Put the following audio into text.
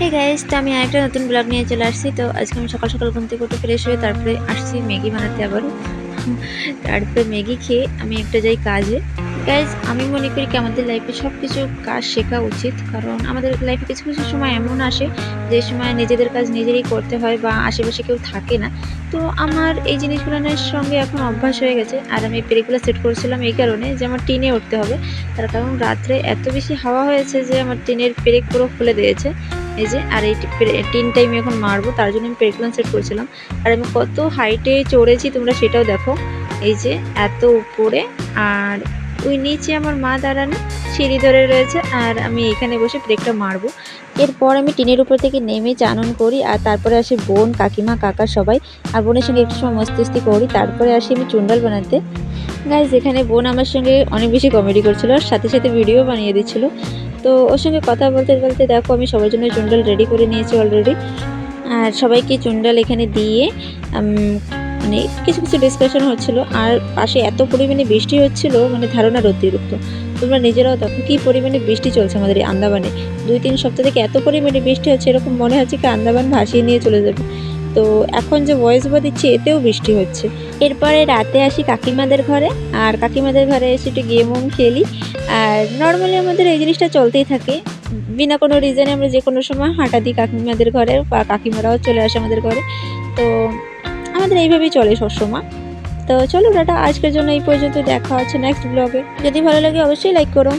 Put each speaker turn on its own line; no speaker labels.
Hey guys, तो আমি আরেকটা নতুন ব্লগ নিয়ে চলে আসছি। তো আজকে আমি সকাল সকাল ঘুম থেকে উঠে ফ্রেশ হয়ে তারপরে আসছি ম্যাগি বানাতে আবার। তারপরে ম্যাগি খেয়ে আমি একটা যাই কাজে। গাইস, আমি মনে করি কি আমাদের লাইফে সব কিছু কাজ শেখা উচিত, কারণ আমাদের লাইফে কিছু কিছু সময় এমন আসে যে সময় নিজেদের কাজ নিজেরই করতে হয় বা আশেপাশে কেউ থাকে না। তো আমার এই জিনিসগুলোর সঙ্গে এখন অভ্যাস হয়ে গেছে। আর আমি পেরেকগুলো সেট করেছিলাম এই কারণে যে আমার টিনে উঠতে হবে। তার কারণ রাত্রে এত বেশি হাওয়া হয়েছে যে আমার টিনের পেরেক পুরো খুলে দিয়েছে। এই যে আর এই টিনটাই আমি এখন মারবো, তার জন্য আমি পেরেকগুলো সেট করেছিলাম। আর আমি কত হাইটে চড়েছি তোমরা সেটাও দেখো। এই যে এত উপরে, আর ওই নিচে আমার মা দাঁড়ানো সিঁড়ি ধরে রয়েছে, আর আমি এখানে বসে ব্রেকটা মারবো। এরপর আমি টিনের উপর থেকে নেমে চানন করি, আর তারপরে আসি বোন, কাকিমা, কাকা সবাই। আর বোনের সঙ্গে একটু সময় মস্তি করি, তারপরে আসি আমি চুন্ডাল বানাতে। গাইজ, এখানে বোন আমার সঙ্গে অনেক বেশি কমেডি করছিল, আর সাথে সাথে ভিডিও বানিয়ে দিচ্ছিল। তো ওর সঙ্গে কথা বলতে বলতে দেখো আমি সবার জন্য চুন্ডাল রেডি করে নিয়েছি অলরেডি। আর সবাইকে চুন্ডাল এখানে দিয়ে মানে কিছু কিছু ডিসকাশন হচ্ছিল। আর পাশে এত পরিমাণে বৃষ্টি হচ্ছিল, মানে ধারণার অতিরিক্ত। তোমরা নিজেরাও দেখো কী পরিমাণে বৃষ্টি চলছে আমাদের এই আন্দামানে। 2-3 সপ্তাহ থেকে এত পরিমাণে বৃষ্টি হচ্ছে, এরকম মনে হচ্ছে কি আন্দামান ভাসিয়ে নিয়ে চলে যাবে। তো এখন যে ভয়েস ওভার দিচ্ছি এতেও বৃষ্টি হচ্ছে। এরপরে রাতে আসি কাকিমাদের ঘরে, আর কাকিমাদের ঘরে এসে একটু গেম খেলি। আর নর্মালি আমাদের এই জিনিসটা চলতেই থাকে, বিনা কোনো রিজনে আমরা যে কোনো সময় হাঁটা দিই কাকিমাদের ঘরে, বা কাকিমারাও চলে আসে আমাদের ঘরে। তো আমাদের এইভাবেই চলে সবসময়। তো চলো টাটা, আজকের জন্য এই পর্যন্ত। দেখা হচ্ছে নেক্সট ব্লগে। যদি ভালো লাগে অবশ্যই লাইক করো।